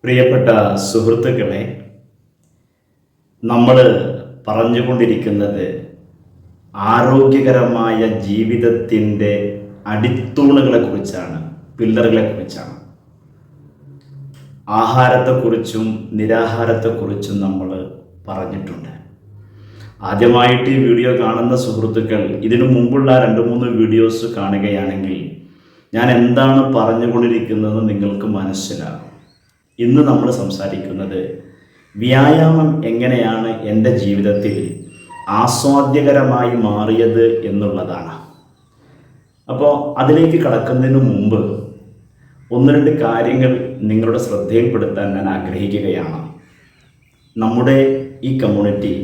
പ്രിയപ്പെട്ട സുഹൃത്തുക്കളെ, നമ്മൾ പറഞ്ഞുകൊണ്ടിരിക്കുന്നത് ആരോഗ്യകരമായ ജീവിതത്തിൻ്റെ അടിത്തൂണുകളെക്കുറിച്ചാണ്, പില്ലറുകളെക്കുറിച്ചാണ്. ആഹാരത്തെക്കുറിച്ചും നിരാഹാരത്തെക്കുറിച്ചും നമ്മൾ പറഞ്ഞിട്ടുണ്ട്. ആദ്യമായിട്ട് ഈ വീഡിയോ കാണുന്ന സുഹൃത്തുക്കൾ ഇതിനു മുമ്പുള്ള 2-3 വീഡിയോസ് കാണുകയാണെങ്കിൽ ഞാൻ എന്താണ് പറഞ്ഞുകൊണ്ടിരിക്കുന്നതെന്ന് നിങ്ങൾക്ക് മനസ്സിലാകും. ഇന്ന് നമ്മൾ സംസാരിക്കുന്നത് വ്യായാമം എങ്ങനെയാണ് എൻ്റെ ജീവിതത്തിൽ ആസ്വാദ്യകരമായി മാറിയത് എന്നുള്ളതാണ്. അപ്പോൾ അതിലേക്ക് കടക്കുന്നതിന് മുമ്പ് 1-2 കാര്യങ്ങൾ നിങ്ങളുടെ ശ്രദ്ധയിൽപ്പെടുത്താൻ ഞാൻ ആഗ്രഹിക്കുകയാണ്. നമ്മുടെ ഈ കമ്മ്യൂണിറ്റി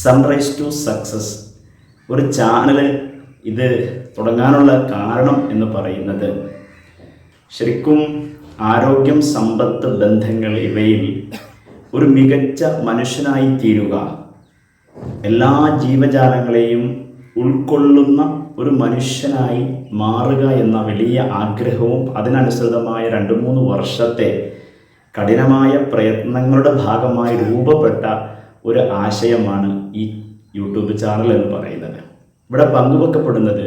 സൺറൈസ് ടു സക്സസ് ഒരു ചാനൽ ഇത് തുടങ്ങാനുള്ള കാരണം എന്ന് പറയുന്നത് ശരിക്കും ആരോഗ്യം, സമ്പത്ത്, ബന്ധങ്ങൾ ഇവയിൽ ഒരു മികച്ച മനുഷ്യനായി തീരുക, എല്ലാ ജീവജാലങ്ങളെയും ഉൾക്കൊള്ളുന്ന ഒരു മനുഷ്യനായി മാറുക എന്ന വലിയ ആഗ്രഹവും അതിനനുസൃതമായ 2-3 വർഷത്തെ കഠിനമായ പ്രയത്നങ്ങളുടെ ഭാഗമായി രൂപപ്പെട്ട ഒരു ആശയമാണ് ഈ യൂട്യൂബ് ചാനൽ എന്ന് പറയുന്നത്. ഇവിടെ പങ്കുവെക്കപ്പെടുന്നത്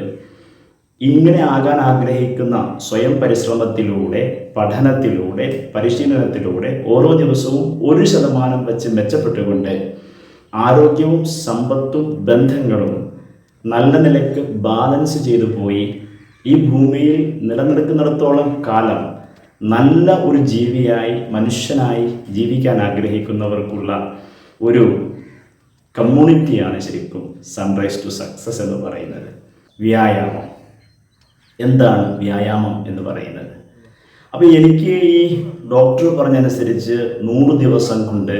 ഇങ്ങനെ ആകാൻ ആഗ്രഹിക്കുന്ന സ്വയം പരിശ്രമത്തിലൂടെ, പഠനത്തിലൂടെ, പരിശീലനത്തിലൂടെ ഓരോ ദിവസവും 1% വെച്ച് മെച്ചപ്പെട്ടുകൊണ്ട് ആരോഗ്യവും സമ്പത്തും ബന്ധങ്ങളും നല്ല നിലയ്ക്ക് ബാലൻസ് ചെയ്തു പോയി ഈ ഭൂമിയിൽ നിലനിൽക്കുന്നിടത്തോളം കാലം നല്ല ഒരു ജീവിയായി, മനുഷ്യനായി ജീവിക്കാൻ ആഗ്രഹിക്കുന്നവർക്കുള്ള ഒരു കമ്മ്യൂണിറ്റിയാണ് ശരിക്കും സൺറൈസ് ടു സക്സസ് എന്ന് പറയുന്നത്. വ്യായാമം എന്താണ് വ്യായാമം എന്ന് പറയുന്നത്? അപ്പോൾ എനിക്ക് ഈ ഡോക്ടർ പറഞ്ഞതനുസരിച്ച് 100 ദിവസം കൊണ്ട്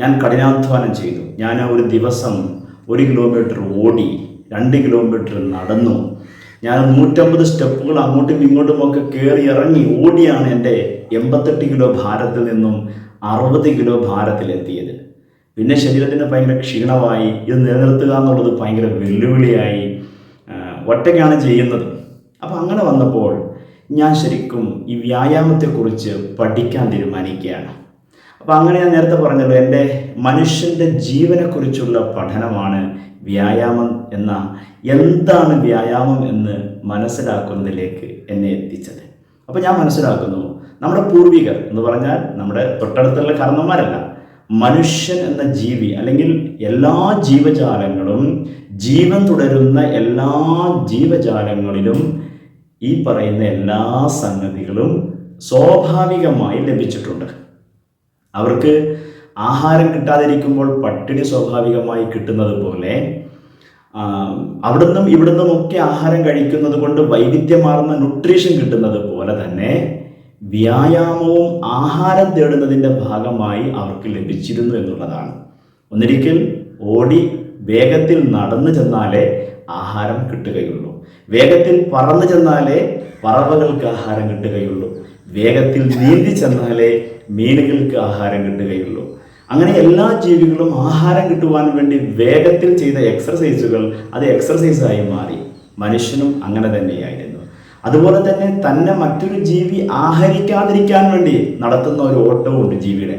ഞാൻ കഠിനാധ്വാനം ചെയ്തു. ഞാൻ ഒരു ദിവസം 1 കിലോമീറ്റർ ഓടി, 2 കിലോമീറ്റർ നടന്നു. ഞാൻ 150 സ്റ്റെപ്പുകൾ അങ്ങോട്ടും ഇങ്ങോട്ടുമൊക്കെ കയറി ഇറങ്ങി ഓടിയാണ് എൻ്റെ 88 കിലോ ഭാരത്തിൽ നിന്നും 60 കിലോ ഭാരത്തിലെത്തിയത്. പിന്നെ ശരീരത്തിന് ഭയങ്കര ക്ഷീണമായി. ഇത് നിലനിർത്തുക എന്നുള്ളത് ഭയങ്കര വെല്ലുവിളിയായി. ഒറ്റയ്ക്കാണ് ചെയ്യുന്നത്. അപ്പോൾ അങ്ങനെ വന്നപ്പോൾ ഞാൻ ശരിക്കും ഈ വ്യായാമത്തെക്കുറിച്ച് പഠിക്കാൻ തീരുമാനിക്കുകയാണ്. അപ്പോൾ അങ്ങനെ ഞാൻ നേരത്തെ പറഞ്ഞല്ലോ, എൻ്റെ മനുഷ്യൻ്റെ ജീവനെക്കുറിച്ചുള്ള പഠനമാണ് വ്യായാമം എന്താണ് വ്യായാമം എന്ന് മനസ്സിലാക്കുന്നതിലേക്ക് എന്നെ എത്തിച്ചത്. അപ്പോൾ ഞാൻ മനസ്സിലാക്കുന്നു, നമ്മുടെ പൂർവികർ എന്ന് പറഞ്ഞാൽ നമ്മുടെ തൊട്ടടുത്തുള്ള കാരണന്മാരല്ല, മനുഷ്യൻ എന്ന ജീവി അല്ലെങ്കിൽ എല്ലാ ജീവജാലങ്ങളും, ജീവൻ തുടരുന്ന എല്ലാ ജീവജാലങ്ങളിലും ഈ പറയുന്ന എല്ലാ സംഗതികളും സ്വാഭാവികമായി ലഭിച്ചിട്ടുണ്ട്. അവർക്ക് ആഹാരം കിട്ടാതിരിക്കുമ്പോൾ പട്ടിണി സ്വാഭാവികമായി കിട്ടുന്നത് പോലെ അവിടുന്നും ഇവിടുന്നുമൊക്കെ ആഹാരം കഴിക്കുന്നത് കൊണ്ട് വൈവിധ്യമാർന്ന ന്യൂട്രീഷൻ കിട്ടുന്നത് പോലെ തന്നെ വ്യായാമവും ആഹാരം തേടുന്നതിൻ്റെ ഭാഗമായി അവർക്ക് ലഭിച്ചിരുന്നു എന്നുള്ളതാണ്. ഒന്നിരിക്കൽ ഓടി വേഗത്തിൽ നടന്നു ചെന്നാലേ ആഹാരം കിട്ടുകയുള്ളൂ. വേഗത്തിൽ പറന്നു ചെന്നാലേ പറവകൾക്ക് ആഹാരം കിട്ടുകയുള്ളൂ. വേഗത്തിൽ നീന്തി ചെന്നാലേ മീനുകൾക്ക് ആഹാരം കിട്ടുകയുള്ളൂ. അങ്ങനെ എല്ലാ ജീവികളും ആഹാരം കിട്ടുവാൻ വേണ്ടി വേഗത്തിൽ ചെയ്ത എക്സർസൈസുകൾ അത് എക്സർസൈസായി മാറി. മനുഷ്യനും അങ്ങനെ തന്നെയായിരുന്നു. അതുപോലെ തന്നെ മറ്റൊരു ജീവി ആഹരിക്കാതിരിക്കാൻ വേണ്ടി നടത്തുന്ന ഒരു ഓട്ടവുമുണ്ട് ജീവിയുടെ.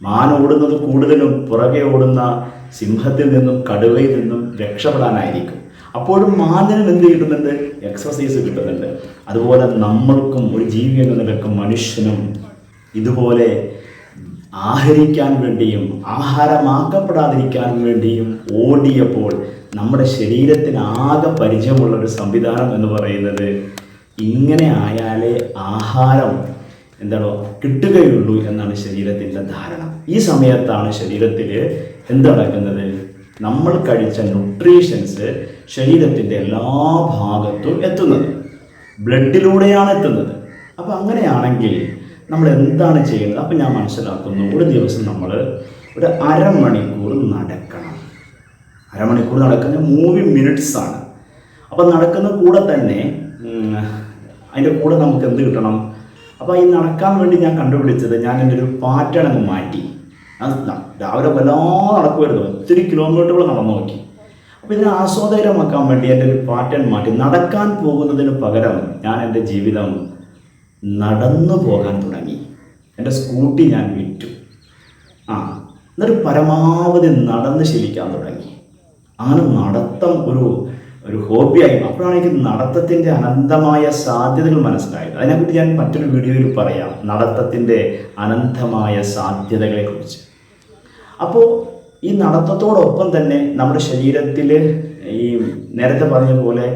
മാൻ ഓടുന്നത് കൂടുതലും പുറകെ ഓടുന്ന സിംഹത്തിൽ നിന്നും കടുവയിൽ നിന്നും രക്ഷപ്പെടാനായിരിക്കും. അപ്പോഴും മാനിനും എന്ത് കിട്ടുന്നുണ്ട്? എക്സർസൈസ് കിട്ടുന്നുണ്ട്. അതുപോലെ നമ്മൾക്കും ഒരു ജീവി എന്ന നിലക്കും മനുഷ്യനും ഇതുപോലെ ആഹരിക്കാൻ വേണ്ടിയും ആഹാരമാക്കപ്പെടാതിരിക്കാൻ വേണ്ടിയും ഓടിയപ്പോൾ നമ്മുടെ ശരീരത്തിന് ആകെ പരിചയമുള്ളൊരു സംവിധാനം എന്ന് പറയുന്നത് ഇങ്ങനെ ആയാലേ ആഹാരം കിട്ടുകയുള്ളൂ എന്നാണ് ശരീരത്തിൻ്റെ ധാരണ. ഈ സമയത്താണ് ശരീരത്തിൽ എന്ത് നടക്കുന്നത്? നമ്മൾ കഴിച്ച ന്യൂട്രീഷൻസ് ശരീരത്തിൻ്റെ എല്ലാ ഭാഗത്തും എത്തുന്നത്, ബ്ലഡിലൂടെയാണ് എത്തുന്നത്. അപ്പോൾ അങ്ങനെയാണെങ്കിൽ നമ്മൾ എന്താണ് ചെയ്യുന്നത്? അപ്പോൾ ഞാൻ മനസ്സിലാക്കുന്നു, ഒരു ദിവസം നമ്മൾ ഒരു അരമണിക്കൂർ നടക്കണം. അരമണിക്കൂർ നടക്കുന്ന 3 മിനിറ്റ്സാണ്. അപ്പോൾ നടക്കുന്ന കൂടെ തന്നെ അതിൻ്റെ കൂടെ നമുക്ക് എന്ത് കിട്ടണം? അപ്പോൾ ഈ നടക്കാൻ വേണ്ടി ഞാൻ കണ്ടുപിടിച്ചത്, ഞാൻ എൻ്റെ ഒരു പാറ്റേൺ അങ്ങ് മാറ്റി. രാവിലെ വല്ലാതെ നടക്കുമായിരുന്നു, ഒത്തിരി കിലോമീറ്ററുകൾ നടന്നു നോക്കി. അപ്പോൾ ഇതിനെ ആസ്വാദകരമാക്കാൻ വേണ്ടി എൻ്റെ ഒരു പാറ്റേൺ മാറ്റി. നടക്കാൻ പോകുന്നതിന് പകരം ഞാൻ എൻ്റെ ജീവിതം നടന്നു പോകാൻ തുടങ്ങി. എൻ്റെ സ്കൂട്ടി ഞാൻ വിറ്റു. എന്നിട്ട് പരമാവധി നടന്ന് ശീലിക്കാൻ തുടങ്ങി. അങ്ങനെ നടത്തം ഒരു ഹോബിയായി. അപ്പോഴാണ് എനിക്ക് നടത്തത്തിൻ്റെ അനന്തമായ സാധ്യതകൾ മനസ്സിലായത്. അതിനെപ്പറ്റി ഞാൻ മറ്റൊരു വീഡിയോയിൽ പറയാം, നടത്തത്തിൻ്റെ അനന്തമായ സാധ്യതകളെക്കുറിച്ച്. അപ്പോൾ ഈ നടത്തത്തോടൊപ്പം തന്നെ നമ്മുടെ ശരീരത്തിൽ ഈ നേരത്തെ പറഞ്ഞ പോലെ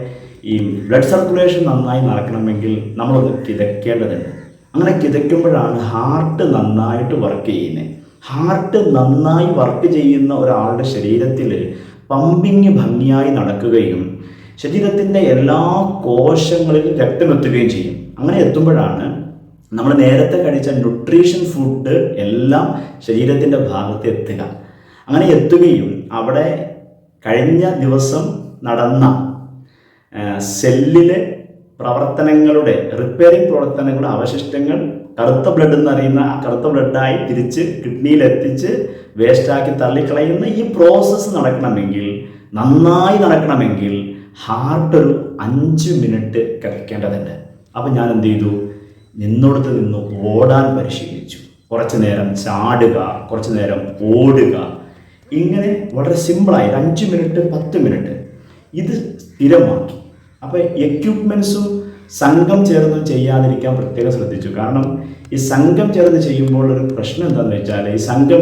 ഈ ബ്ലഡ് സർക്കുലേഷൻ നന്നായി നടക്കണമെങ്കിൽ നമ്മളൊന്ന് കിതയ്ക്കേണ്ടതുണ്ട്. അങ്ങനെ കിതയ്ക്കുമ്പോഴാണ് ഹാർട്ട് നന്നായിട്ട് വർക്ക് ചെയ്യുന്നത്. ഹാർട്ട് നന്നായി വർക്ക് ചെയ്യുന്ന ഒരാളുടെ ശരീരത്തിൽ പമ്പിങ് ഭംഗിയായി നടക്കുകയും ശരീരത്തിൻ്റെ എല്ലാ കോശങ്ങളിലും രക്തമെത്തുകയും ചെയ്യും. അങ്ങനെ എത്തുമ്പോഴാണ് നമ്മൾ നേരത്തെ കഴിച്ച ന്യൂട്രീഷൻ ഫുഡ് എല്ലാം ശരീരത്തിൻ്റെ ഭാഗത്ത് എത്തുക. അങ്ങനെ എത്തുകയും അവിടെ കഴിഞ്ഞ ദിവസം നടന്ന സെല്ലിലെ പ്രവർത്തനങ്ങളുടെ റിപ്പയറിംഗ് പ്രവർത്തനങ്ങളുടെ അവശിഷ്ടങ്ങൾ കറുത്ത ബ്ലഡ് എന്നറിയുന്ന കറുത്ത ബ്ലഡായി തിരിച്ച് കിഡ്നിയിലെത്തിച്ച് വേസ്റ്റാക്കി തള്ളിക്കളയുന്ന ഈ പ്രോസസ്സ് നന്നായി നടക്കണമെങ്കിൽ ഹാർട്ട് ഒരു 5 മിനിറ്റ് കിടക്കേണ്ടതുണ്ട്. അപ്പം ഞാൻ എന്ത് ചെയ്തു, നിന്നോടത്ത് നിന്ന് ഓടാൻ പരിശീലിച്ചു. കുറച്ച് നേരം ചാടുക, കുറച്ച് നേരം ഓടുക, ഇങ്ങനെ വളരെ സിമ്പിളായി 5 മിനിറ്റ് 10 മിനിറ്റ് ഇത് സ്ഥിരമാക്കി. അപ്പോൾ എക്യുപ്മെൻസും സംഘം ചേർന്ന് ചെയ്യാതിരിക്കാൻ പ്രത്യേകം ശ്രദ്ധിച്ചു. കാരണം ഈ സംഘം ചേർന്ന് ചെയ്യുമ്പോൾ ഒരു പ്രശ്നം എന്താണെന്ന് വെച്ചാൽ ഈ സംഘം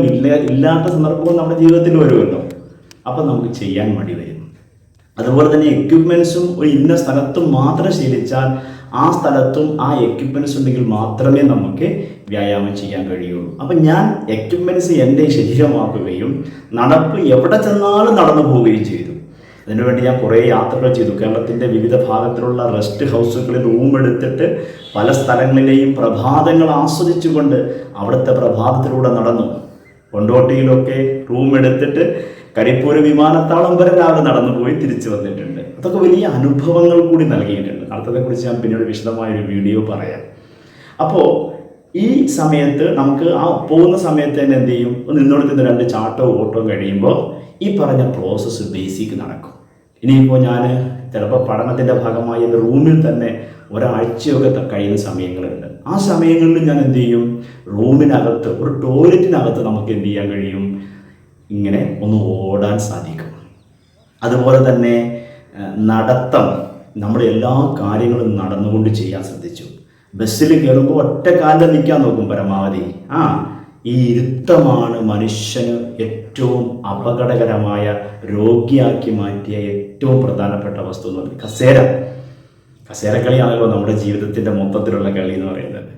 ഇല്ലാത്ത സന്ദർഭവും നമ്മുടെ ജീവിതത്തിൽ വരുമല്ലോ. അപ്പം നമുക്ക് ചെയ്യാൻ മടി വരും. അതുപോലെ തന്നെ എക്യുപ്മെൻസും ഒരു ഇന്ന സ്ഥലത്തും മാത്രം ശീലിച്ചാൽ ആ സ്ഥലത്തും ആ എക്യുപ്മെൻസ് ഉണ്ടെങ്കിൽ മാത്രമേ നമുക്ക് വ്യായാമം ചെയ്യാൻ കഴിയുള്ളൂ. അപ്പം ഞാൻ എക്യുപ്മെൻസ് എൻ്റെ ശരീരമാക്കുകയും നടപ്പ് എവിടെ ചെന്നാലും നടന്നു പോവുകയും ചെയ്തു. അതിനുവേണ്ടി ഞാൻ കുറേ യാത്രകൾ ചെയ്തു. കേരളത്തിൻ്റെ വിവിധ ഭാഗത്തിലുള്ള റെസ്റ്റ് ഹൗസുകളിൽ റൂം എടുത്തിട്ട് പല സ്ഥലങ്ങളിലെയും പ്രഭാതങ്ങൾ ആസ്വദിച്ചുകൊണ്ട് അവിടുത്തെ പ്രഭാതത്തിലൂടെ നടന്നു. കൊണ്ടോട്ടിയിലൊക്കെ റൂം എടുത്തിട്ട് കരിപ്പൂര് വിമാനത്താവളം വരെ രാവിലെ നടന്നു പോയി തിരിച്ചു വന്നിട്ടുണ്ട്. അതൊക്കെ വലിയ അനുഭവങ്ങൾ കൂടി നൽകിയിട്ടുണ്ട്. നടത്തത്തെക്കുറിച്ച് ഞാൻ പിന്നീട് വിശദമായൊരു വീഡിയോ പറയാം. അപ്പോൾ ഈ സമയത്ത് നമുക്ക് ആ പോകുന്ന സമയത്ത് തന്നെ എന്ത് ചെയ്യും, നിന്നോടത്ത് 2 ചാട്ടവും ഓട്ടവും കഴിയുമ്പോൾ ഈ പറഞ്ഞ പ്രോസസ്സ് ബേസിക് നടക്കും. ഇനിയിപ്പോൾ ഞാൻ ചിലപ്പോൾ പഠനത്തിൻ്റെ ഭാഗമായി എൻ്റെ റൂമിൽ തന്നെ ഒരാഴ്ചയൊക്കെ കഴിയുന്ന സമയങ്ങളുണ്ട്. ആ സമയങ്ങളിൽ ഞാൻ എന്ത് ചെയ്യും, റൂമിനകത്ത് ഒരു ടോയ്ലറ്റിനകത്ത് നമുക്ക് എന്ത് ചെയ്യാൻ കഴിയും, ഇങ്ങനെ ഒന്ന് ഓടാൻ സാധിക്കും. അതുപോലെ തന്നെ നടത്തം നമ്മൾ എല്ലാ കാര്യങ്ങളും നടന്നുകൊണ്ട് ചെയ്യാൻ ശ്രദ്ധിച്ചു. ബസ്സിൽ കയറുമ്പോൾ ഒറ്റ കാലിൽ നിൽക്കാൻ നോക്കും പരമാവധി. ഈ ഇരുത്തമാണ് മനുഷ്യന് ഏറ്റവും അപകടകരമായ രോഗിയാക്കി മാറ്റിയ ഏറ്റവും പ്രധാനപ്പെട്ട വസ്തു എന്ന് പറയുന്നത് കസേരക്കളിയാണല്ലോ നമ്മുടെ ജീവിതത്തിൻ്റെ മൊത്തത്തിലുള്ള കളി എന്ന് പറയുന്നത്.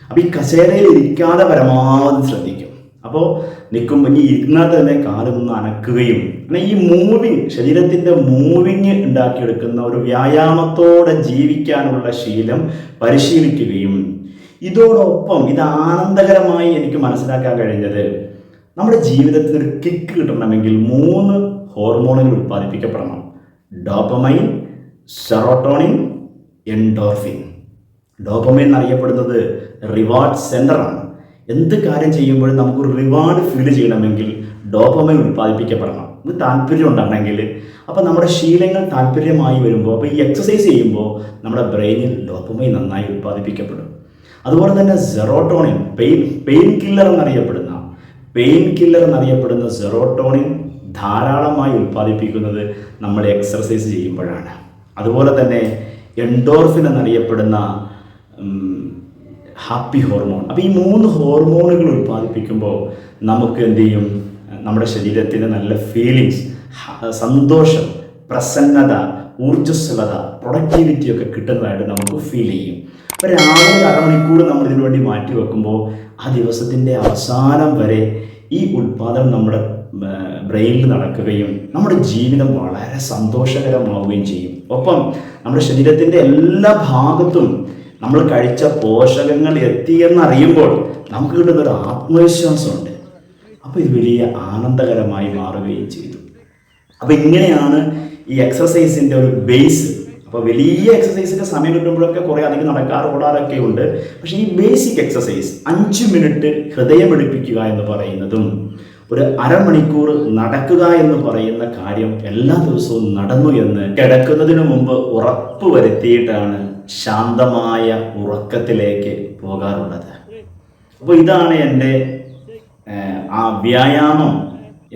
അപ്പോൾ ഈ കസേരയിൽ ഇരിക്കാതെ പരമാവധി ശ്രദ്ധിക്കും. അപ്പോൾ നിൽക്കുമ്പോൾ ഇനി ഇരുന്നാൽ തന്നെ കാലൊന്ന് അനക്കുകയും അങ്ങനെ ഈ ശരീരത്തിൻ്റെ മൂവിങ് ഉണ്ടാക്കിയെടുക്കുന്ന ഒരു വ്യായാമത്തോടെ ജീവിക്കാനുള്ള ശീലം പരിശീലിക്കുകയും ഇതോടൊപ്പം ഇത് ആനന്ദകരമായി എനിക്ക് മനസ്സിലാക്കാൻ കഴിഞ്ഞത്, നമ്മുടെ ജീവിതത്തിൽ ഒരു കിക്ക് കിട്ടണമെങ്കിൽ 3 ഹോർമോണുകൾ ഉൽപ്പാദിപ്പിക്കപ്പെടണം: ഡോപ്പമൈൻ, സെറോട്ടോണിൻ, എൻഡോർഫിൻ. ഡോപ്പമൈൻ എന്നറിയപ്പെടുന്നത് റിവാർഡ് സെൻ്ററാണ്. എന്ത് കാര്യം ചെയ്യുമ്പോഴും നമുക്കൊരു റിവാർഡ് ഫീൽ ചെയ്യണമെങ്കിൽ ഡോപ്പമൈൻ ഉൽപ്പാദിപ്പിക്കപ്പെടണം. ഇത് താല്പര്യം ഉണ്ടാകണമെങ്കിൽ. അപ്പോൾ നമ്മുടെ ശീലങ്ങൾ താല്പര്യമായി വരുമ്പോൾ, അപ്പോൾ ഈ എക്സസൈസ് ചെയ്യുമ്പോൾ നമ്മുടെ ബ്രെയിനിൽ ഡോപ്പമൈൻ നന്നായി ഉൽപ്പാദിപ്പിക്കപ്പെടും. അതുപോലെ തന്നെ സെറോട്ടോണിൻ, പെയിൻ കില്ലർ എന്നറിയപ്പെടുന്ന സെറോട്ടോണിൻ ധാരാളമായി ഉൽപ്പാദിപ്പിക്കുന്നത് നമ്മൾ എക്സർസൈസ് ചെയ്യുമ്പോഴാണ്. അതുപോലെ തന്നെ എൻഡോർഫിൻ എന്നറിയപ്പെടുന്ന ഹാപ്പി ഹോർമോൺ. അപ്പോൾ ഈ 3 ഹോർമോണുകൾ ഉൽപ്പാദിപ്പിക്കുമ്പോൾ നമുക്ക് എന്ത് ചെയ്യും, നമ്മുടെ ശരീരത്തിന് നല്ല ഫീലിങ്സ്, സന്തോഷം, പ്രസന്നത, ഊർജ്ജസ്വലത, പ്രൊഡക്ടിവിറ്റി ഒക്കെ കിട്ടുന്നതായിട്ട് നമുക്ക് ഫീൽ ചെയ്യും. അപ്പോൾ രാവിലെ 1/2 മണിക്കൂർ നമ്മൾ ഇതിനു വേണ്ടി മാറ്റി വെക്കുമ്പോൾ ആ ദിവസത്തിൻ്റെ അവസാനം വരെ ഈ ഉൽപ്പാദനം നമ്മുടെ ബ്രെയിനിൽ നടക്കുകയും നമ്മുടെ ജീവിതം വളരെ സന്തോഷകരമാവുകയും ചെയ്യും. ഒപ്പം നമ്മുടെ ശരീരത്തിൻ്റെ എല്ലാ ഭാഗത്തും നമ്മൾ കഴിച്ച പോഷകങ്ങൾ എത്തിയെന്നറിയുമ്പോൾ നമുക്ക് കിട്ടുന്നൊരു ആത്മവിശ്വാസമുണ്ട്. അപ്പോൾ ഇത് വലിയ ആനന്ദകരമായി മാറുകയും ചെയ്തു. അപ്പോൾ ഇങ്ങനെയാണ് ഈ എക്സസൈസിൻ്റെ ഒരു ബേസ്. അപ്പോൾ വലിയ എക്സസൈസിൻ്റെ സമയം കിട്ടുമ്പോഴൊക്കെ കുറേ അധികം നടക്കാറ് ഓടാറൊക്കെ ഉണ്ട്. പക്ഷേ ഈ ബേസിക് എക്സസൈസ് 5 മിനിറ്റ് ഹൃദയമെടുപ്പിക്കുക എന്ന് പറയുന്നതും ഒരു 1/2 മണിക്കൂർ നടക്കുക എന്ന് പറയുന്ന കാര്യം എല്ലാ ദിവസവും നടന്നു എന്ന് കിടക്കുന്നതിന് മുമ്പ് ഉറപ്പ് വരുത്തിയിട്ടാണ് ശാന്തമായ ഉറക്കത്തിലേക്ക് പോകാറുള്ളത്. അപ്പോൾ ഇതാണ് എൻ്റെ ആ വ്യായാമം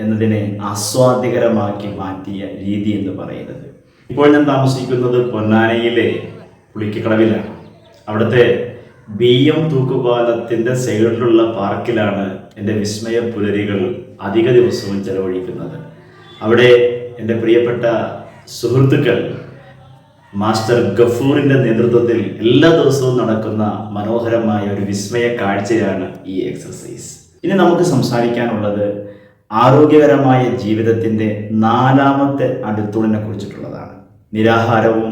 എന്നതിനെ ആസ്വാദ്യകരമാക്കി മാറ്റിയ രീതി എന്ന് പറയുന്നത്. ഇപ്പോൾ ഞാൻ താമസിക്കുന്നത് പൊന്നാനിയിലെ പുളിക്കക്കടവിലാണ്. അവിടുത്തെ ബിയ്യം തൂക്കുപാലത്തിൻ്റെ സൈഡിലുള്ള പാർക്കിലാണ് എൻ്റെ വിസ്മയ പുലരികൾ അധിക ദിവസവും ചെലവഴിക്കുന്നത്. അവിടെ എൻ്റെ പ്രിയപ്പെട്ട സുഹൃത്തുക്കൾ മാസ്റ്റർ ഗഫൂറിൻ്റെ നേതൃത്വത്തിൽ എല്ലാ ദിവസവും നടക്കുന്ന മനോഹരമായ ഒരു വിസ്മയ കാഴ്ചയാണ് ഈ എക്സർസൈസ്. ഇനി നമുക്ക് സംസാരിക്കാനുള്ളത് ആരോഗ്യകരമായ ജീവിതത്തിൻ്റെ 4ാമത്തെ അടിത്തൂണിനെ കുറിച്ചിട്ടുള്ളതാണ്. നിരാഹാരവും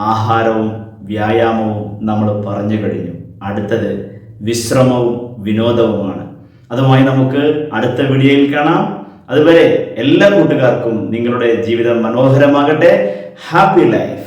ആഹാരവും വ്യായാമവും നമ്മൾ പറഞ്ഞു കഴിഞ്ഞു. അടുത്തത് വിശ്രമവും വിനോദവുമാണ്. അതുമായി നമുക്ക് അടുത്ത വീഡിയോയിൽ കാണാം. അതുവരെ എല്ലാ കൂട്ടുകാർക്കും നിങ്ങളുടെ ജീവിതം മനോഹരമാകട്ടെ. Happy life.